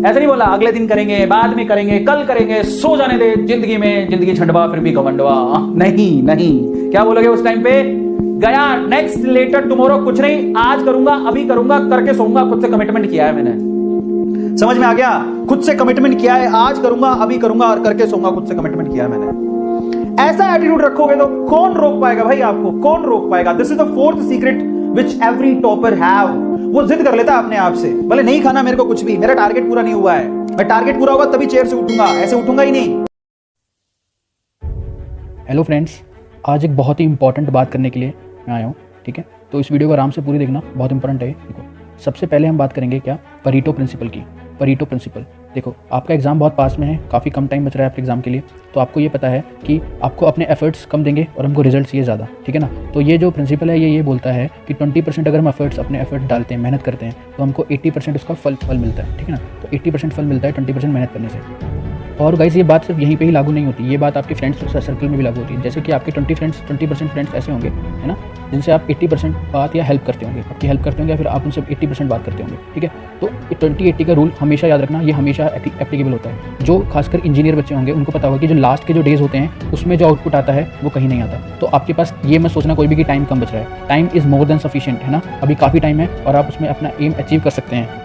ऐसे नहीं बोला अगले दिन करेंगे, बाद में करेंगे, कल करेंगे, सो जाने दे, जिंदगी में जिंदगी छंडवा फिर भी घमंडवा। नहीं नहीं, क्या बोलोगे उस टाइम पे? गया, नेक्स्ट, लेटर, टुमारो, कुछ नहीं, आज करूंगा, अभी करूंगा, करके सोऊंगा। खुद से कमिटमेंट किया है मैंने, समझ में आ गया? खुद से कमिटमेंट किया है, आज करूंगा, अभी करूंगा और करके सोऊंगा। खुद से कमिटमेंट किया है मैंने। ऐसा एटीट्यूड रखोगे तो कौन रोक पाएगा भाई आपको? कौन रोक पाएगा? This is the fourth secret which every topper have. वो जिद कर लेता है अपने आप से, भले नहीं खाना मेरे को कुछ भी, मेरा टारगेट पूरा नहीं हुआ है, मैं टारगेट पूरा होगा तभी चेयर से उठूंगा, ऐसे उठूंगा ही नहीं। हेलो फ्रेंड्स, आज एक बहुत ही इंपॉर्टेंट बात करने के लिए मैं आया हूँ, ठीक है? तो इस वीडियो को आराम से पूरी देखना, बहुत इंपॉर्टेंट है। देखो, सबसे पहले हम बात करेंगे क्या, परीटो प्रिंसिपल की। परीटो प्रिंसिपल, देखो आपका एग्जाम बहुत पास में है, काफ़ी कम टाइम बच रहा है आपके एग्जाम के लिए, तो आपको ये पता है कि आपको अपने एफर्ट्स कम देंगे और हमको रिजल्ट चाहिए ज़्यादा, ठीक है ना? तो ये जो प्रिंसिपल है ये बोलता है कि 20% अगर हम अपने एफर्ट्स डालते हैं, मेहनत करते हैं, तो हमको 80% उसका फल मिलता है, ठीक है ना? तो 80% फल मिलता है 20% मेहनत करने से। और गाइस ये बात सिर्फ यहीं पे ही लागू नहीं होती, ये बात आपके फ्रेंड्स सर्कल में भी लागू होती है। जैसे कि आपके 20% फ्रेंड्स ऐसे होंगे, है ना, जिनसे आप 80% बात या हेल्प करते होंगे, आपकी हेल्प करते होंगे, या फिर आप उनसे 80% बात करते होंगे, ठीक है? तो 20-80 का रूल हमेशा याद रखना, ये हमेशा एप्लीकेबल होता है। जो खासकर इंजीनियर बच्चे होंगे उनको पता होगा कि जो लास्ट के जो डेज होते हैं उसमें जो आउटपुट आता है वो कहीं नहीं आता। तो आपके पास ये मत सोचना कोई भी कि टाइम कम बच रहा है, time is more than sufficient, है ना? अभी काफ़ी टाइम है और आप उसमें अपना एम अचीव कर सकते हैं।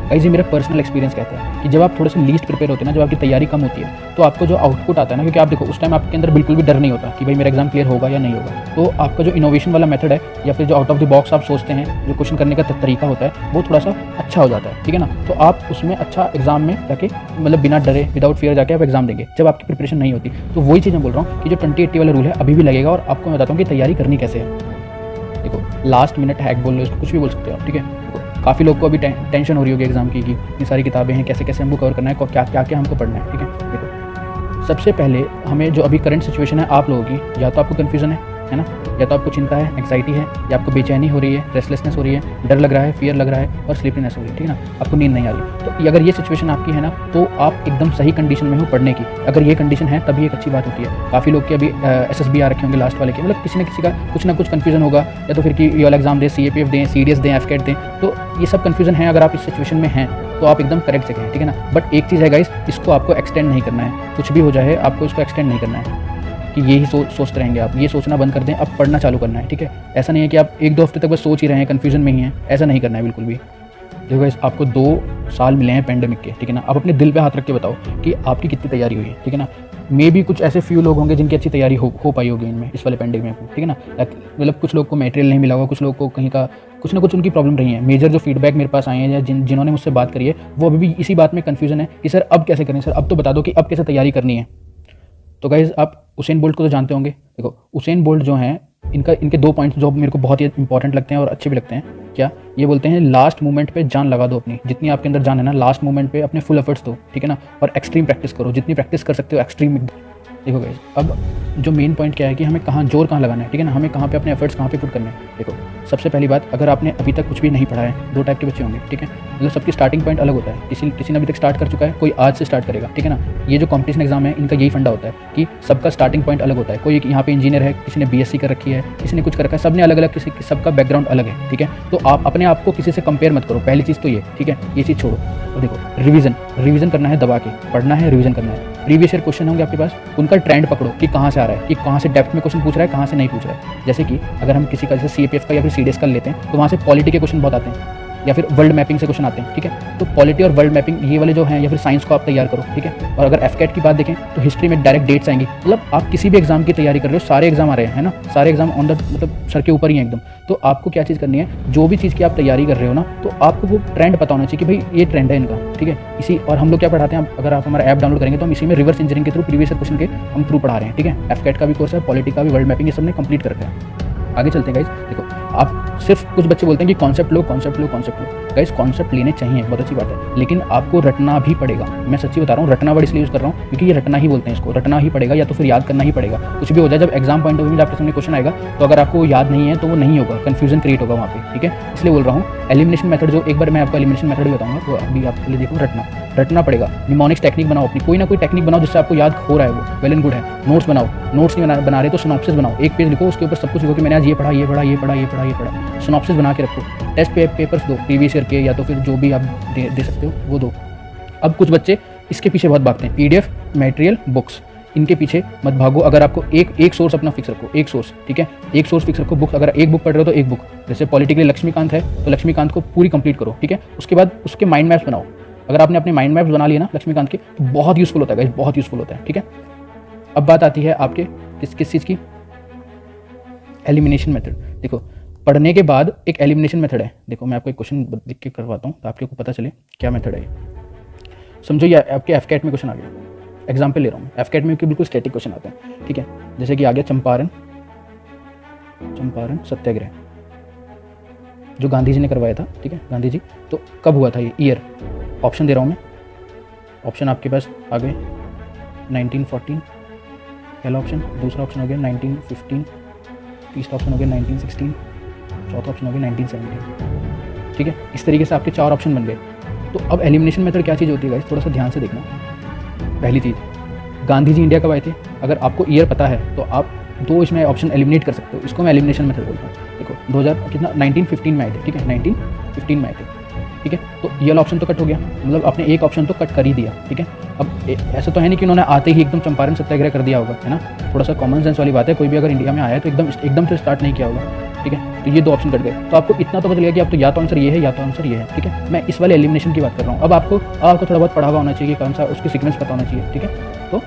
गाइस ये मेरा पर्सनल एक्सपीरियंस कहता है कि जब आप थोड़े से लीस्ट प्रिपेयर होते हैं ना, जब आपकी तैयारी कम होती है, तो आपको जो आउटपुट आता है ना, क्योंकि आप देखो उस टाइम आपके अंदर बिल्कुल भी डर नहीं होता कि भाई मेरा एग्जाम क्लियर होगा या नहीं होगा, तो आपका जो इनोवेशन वाला मेथड है या फिर जो आउट ऑफ द बॉक्स आप सोचते हैं, जो क्वेश्चन करने का तरीका होता है, वो थोड़ा सा अच्छा हो जाता है, ठीक है ना? तो आप उसमें अच्छा एग्जाम में जाके मतलब बिना डरे, विदाउट फियर जाके आप एग्जाम देंगे जब आपकी प्रिपरेशन नहीं होती। तो वही चीज़ मैं बोल रहा हूँ कि जो 20-80 वाला रूल है अभी भी लगेगा, और आपको मैं बताता हूँ कि तैयारी करनी कैसे है। देखो, लास्ट मिनट हैक बोल लो, इसको कुछ भी बोल सकते हो आप, ठीक है? काफ़ी लोग को अभी टेंशन हो रही होगी एग्जाम की कि इतनी सारी किताबें हैं, कैसे कैसे हमको कवर करना है, क्या क्या हमको पढ़ना है, ठीक है? देखो, सबसे पहले हमें जो अभी करंट सिचुएशन है आप लोगों की, या तो आपको कन्फ्यूजन है ना, या तो आपको चिंता है, एंग्जाइटी है, या आपको बेचैनी हो रही है, रेस्टलेसनेस हो रही है, डर लग रहा है, फियर लग रहा है और स्लीपीनेस हो रही है, ठीक है ना? आपको नींद नहीं आ रही, तो अगर ये सिचुएशन आपकी है ना, तो आप एकदम सही कंडीशन में हो पढ़ने की। अगर ये कंडीशन है तभी एक अच्छी बात होती है। काफ़ी लोग के अभी SSB आ रखे होंगे लास्ट वाले के, मतलब किसी न किसी का कुछ ना कुछ कन्फ्यूजन होगा, या तो फिर कि ये वाला एग्जाम दें, CAPF दें, CDS दें, FCAT दें, तो ये सब कन्फ्यूजन है। अगर आप इस सिचुएशन में हैं तो आप एकदम करेक्ट जगह हैं, ठीक है ना? बट एक चीज़ है गाइस, इसको आपको एक्सटेंड नहीं करना है, कुछ भी हो जाए आपको इसको एक्सटेंड नहीं करना है कि यही सोचते रहेंगे आप। ये सोचना बंद कर दें, अब पढ़ना चालू करना है, ठीक है? ऐसा नहीं है कि आप 1-2 हफ्ते तक बस सोच ही रहे हैं, कन्फ्यूजन में ही हैं, ऐसा नहीं करना है बिल्कुल भी। देखो गाइस, आपको 2 साल मिले हैं पेंडेमिक के, ठीक है ना? आप अपने दिल पे हाथ रख के बताओ कि आपकी कितनी तैयारी हुई है, ठीक है ना? मे भी कुछ ऐसे फ्यू लोग होंगे जिनकी अच्छी तैयारी हो पाई होगी इनमें, इस वाले पेंडेमिक में, ठीक है ना? मतलब कुछ लोग को मटेरियल नहीं मिला होगा, कुछ लोग को कहीं का कुछ ना कुछ उनकी प्रॉब्लम रही है। मेजर जो फीडबैक मेरे पास आए हैं या जिन्होंने मुझसे बात करी है, वो अभी भी इसी बात में कन्फ्यूजन है कि सर अब कैसे करें, सर अब तो बता दो कि अब कैसे तैयारी करनी है। तो गाइज आप उसेन बोल्ट को तो जानते होंगे। देखो, उसेन बोल्ट जो हैं, इनके 2 पॉइंट्स जो मेरे को बहुत ही इंपॉर्टेंट लगते हैं और अच्छे भी लगते हैं। क्या ये बोलते हैं, लास्ट मोमेंट पे जान लगा दो अपनी, जितनी आपके अंदर जान है ना, लास्ट मोमेंट पे अपने फुल एफर्ट्स दो, ठीक है ना? और एक्सट्रीम प्रैक्टिस करो, जितनी प्रैक्टिस कर सकते हो एक्सट्रीम। देखो गाइस, अब जो मेन पॉइंट क्या है कि हमें कहाँ जोर कहाँ लगाना है, ठीक है ना? हमें कहाँ पे अपने एफर्ट्स कहाँ पे पुट करने हैं। देखो, सबसे पहली बात, अगर आपने अभी तक कुछ भी नहीं पढ़ा है, 2 टाइप के बच्चे होंगे, ठीक है? मतलब सबकी स्टार्टिंग पॉइंट अलग होता है। किसी ने अभी तक स्टार्ट कर चुका है, कोई आज से स्टार्ट करेगा, ठीक है ना? ये जो कॉम्पिटिशन एग्जाम है, इनका यही फंडा होता है कि सबका स्टार्टिंग पॉइंट अलग होता है। कोई यहाँ पे इंजीनियर है, किसी ने BSc कर रखी है, किसी ने कुछ कर रखा है, सबने अलग अलग, सबका बैकग्राउंड अलग है, ठीक है? तो आप अपने आप को किसी से कंपेयर मत करो, पहली चीज़ तो ये, ठीक है? ये चीज़ छोड़ो। और देखो, रिवीजन करना है, दबा के पढ़ना है, रिवीजन करना है। प्रीवियस ईयर क्वेश्चन होंगे आपके पास, उनका ट्रेंड पकड़ो कि कहाँ से आ रहा है, कि कहाँ से डेप्थ में क्वेश्चन पूछ रहा है, कहाँ से नहीं पूछ रहा है। जैसे कि अगर हम किसी का जैसे CAPF का या फिर CDS का लेते हैं, तो वहाँ से पॉलिटी के क्वेश्चन बहुत आते हैं, या फिर वर्ल्ड मैपिंग से क्वेश्चन आते हैं, ठीक है? तो पॉलिटी और वर्ल्ड मैपिंग ये वाले जो हैं, या फिर साइंस को आप तैयार करो, ठीक है? और अगर FCAT की बात देखें तो हिस्ट्री में डायरेक्ट डेट्स आएंगी। मतलब आप किसी भी एग्जाम की तैयारी कर रहे हो, सारे एग्जाम आ रहे हैं ना, सारे एग्जाम ऑन द मतलब सर के ऊपर ही हैं एकदम। तो आपको क्या चीज़ करनी है, जो भी चीज़ की आप तैयारी कर रहे हो ना, तो आपको वो ट्रेंड पता होना चाहिए कि भाई ये ट्रेंड है इनका, ठीक है? इसी और हम लोग क्या पढ़ाते हैं, अगर आप हमारा ऐप डाउनलोड करेंगे तो हम इसी में रिवर्स इंजीनियरिंग के थ्रू प्रीवियस क्वेश्चन के हम थ्रू पढ़ा रहे हैं, ठीक है? FCAT का भी कोर्स है, पॉलिटी का भी, वर्ल्ड मैपिंग, ये सब ने कंप्लीट कर रखा है। आगे चलते हैं गाइस। देखो, आप सिर्फ कुछ बच्चे बोलते हैं कि कॉन्सेप्ट लो। गाइस, कॉन्सेप्ट लेने चाहिए, बहुत अच्छी बात है, लेकिन आपको रटना भी पड़ेगा। मैं सच्ची बता रहा हूँ, रटना वर्ड इसलिए यूज़ कर रहा हूँ क्योंकि ये रटना ही बोलते हैं इसको, रटना ही पड़ेगा, या तो फिर याद करना ही पड़ेगा। कुछ भी हो जाए, जब एग्जाम पॉइंट ऑफ व्यू में आपके सामने क्वेश्चन आएगा, तो अगर आपको याद नहीं है तो वो नहीं होगा, कन्फ्यूजन क्रिएट होगा वहाँ पे, ठीक है? इसलिए बोल रहा हूँ एलिमिनेशन मेथड, जो एक बार मैं आपको एलिमिनेशन मेथड भी बताऊँगा, तो अभी आपके लिए देखो, रटना पड़ेगा। निमोनिक्स टेक्निक बनाओ अपनी, कोई ना कोई टेक्निक बनाओ जिससे आपको याद हो रहा है, वो वेल एंड गुड है। नोट्स बनाओ, नोट्स नहीं बना रहे तो सिनॉप्सिस बनाओ, एक पेज लिखो, उसके ऊपर सब कुछ लिखो कि मैंने आज ये पढ़ा। सिनॉप्सिस बना के रखो। टेस्ट पेपर्स दो, प्रीवियस ईयर के, या तो फिर जो भी आप दे सकते हो वो दो। अब कुछ बच्चे इसके पीछे बहुत भागते हैं, PDF, मटेरियल, बुक्स, इनके पीछे मत भागो। अगर आपको एक सोर्स अपना फिक्स रखो, एक सोर्स, ठीक है, एक सोर्स फिक्स रखो। बुक अगर एक बुक पढ़ रहे हो तो एक बुक, जैसे पॉलिटिकली लक्ष्मीकांत है तो लक्ष्मीकांत को पूरी कंप्लीट करो, ठीक है। उसके बाद उसके माइंड मैप्स बनाओ। अगर आपने अपने माइंड मैप्स बना लिए ना लक्ष्मीकांत के, तो बहुत यूजफुल होता है गाइस, बहुत यूजफुल होता है, ठीक है। अब बात आती है आपके किस चीज़ की, एलिमिनेशन मेथड। देखो पढ़ने के बाद एक एलिमिनेशन मेथड है। देखो मैं आपको एक क्वेश्चन लिख के करवाता हूँ तो आपको पता चले क्या मेथड है। समझो ये आपके FCAT में क्वेश्चन आ गया, एग्जाम्पल ले रहा हूँ, FCAT में बिल्कुल स्टैटिक क्वेश्चन आते हैं, ठीक है। जैसे कि आ गया चंपारण सत्याग्रह जो गांधी जी ने करवाया था, ठीक है, गांधी जी। तो कब हुआ था ये ईयर, ऑप्शन दे रहा हूँ मैं। ऑप्शन आपके पास आ गए 1914 पहला ऑप्शन, दूसरा ऑप्शन हो गया 1915, तीसरा ऑप्शन हो गया 1916, चौथा ऑप्शन हो गया 1917, ठीक है। इस तरीके से आपके 4 ऑप्शन बन गए। तो अब एलिमिनेशन मेथड क्या चीज़ होती है गाइस, थोड़ा सा ध्यान से देखना। पहली चीज़, गांधी जी इंडिया कब आए थे, अगर आपको ईयर पता है तो आप 2 इसमें ऑप्शन एलिमिनेट कर सकते हो। इसको मैं एलिमिनेशन मेथड बोलता हूँ। देखो 1915 में आए थे, ठीक है, 1915 में आए थे, ठीक है। तो ये वाला ऑप्शन तो कट हो गया, मतलब आपने एक ऑप्शन तो कट कर ही दिया, ठीक है। अब ऐसा तो है नहीं कि उन्होंने आते ही एकदम चंपारण सत्याग्रह कर दिया होगा, है ना। थोड़ा सा कॉमन सेंस वाली बात है, कोई भी अगर इंडिया में आया है तो एकदम से स्टार्ट नहीं किया होगा, ठीक है। तो ये 2 ऑप्शन कट गए। तो आपको इतना तो पता चलेगा कि आप तो या तो आंसर ये है या तो आंसर ये है, ठीक है। मैं इस वाले एलिमिनेशन की बात कर रहा हूँ। अब आपको थोड़ा बहुत पढ़ा हुआ होना चाहिए, कौन सा उसकी सीक्वेंस पता होना चाहिए, ठीक है। तो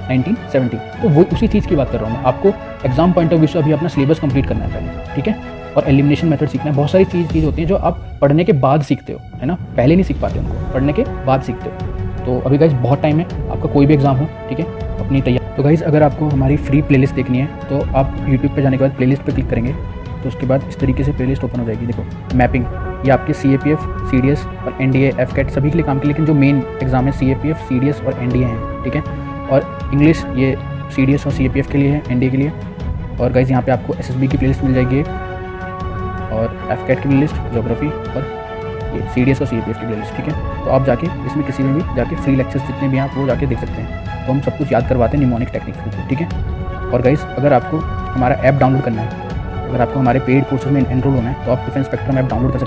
1970, तो वो उसी चीज़ की बात कर रहा हूँ मैं। आपको एग्जाम पॉइंट ऑफ व्यू से अभी अपना सिलेबस कंप्लीट करना है पहले, ठीक है। और एलिमिनेशन मेथड सीखना है। बहुत सारी चीज़ होती हैं जो आप पढ़ने के बाद सीखते हो, है ना, पहले नहीं सीख पाते उनको, पढ़ने के बाद सीखते हो। तो अभी गाइस बहुत टाइम है, आपका कोई भी एग्जाम हो, ठीक है, अपनी तैयारी। तो गाइस अगर आपको हमारी फ्री प्लेलिस्ट देखनी है तो आप यूट्यूब पे जाने के बाद प्लेलिस्ट पे क्लिक करेंगे, तो उसके बाद इस तरीके से प्लेलिस्ट ओपन हो जाएगी। देखो मैपिंग, ये आपके CAPF, CDS और NDA, FCAT सभी के लिए काम की, लेकिन जो मेन एग्जाम है CAPF, CDS और NDA हैं, ठीक है। और इंग्लिश ये CDS और CAPF के लिए है, NDA के लिए। और गाइस यहाँ पे आपको SSB की प्लेलिस्ट मिल जाएगी और FCAT की प्लेलिस्ट, ज्योग्राफी और ये CDS और CAPF की प्लेलिस्ट, ठीक है। तो आप जाके इसमें किसी में भी जाके फ्री लेक्चर्स जितने भी हैं आप वो जाके देख सकते हैं। तो हम सब कुछ याद करवाते हैं निमोनिक टेक्निक से, ठीक है। और गाइस अगर आपको हमारा ऐप डाउनलोड करना है, अगर आपको हमारे पेड कोर्सेज में एनरोल होना है तो आप डिफेंस स्पेक्ट्रम ऐप डाउनलोड कर सकते हैं।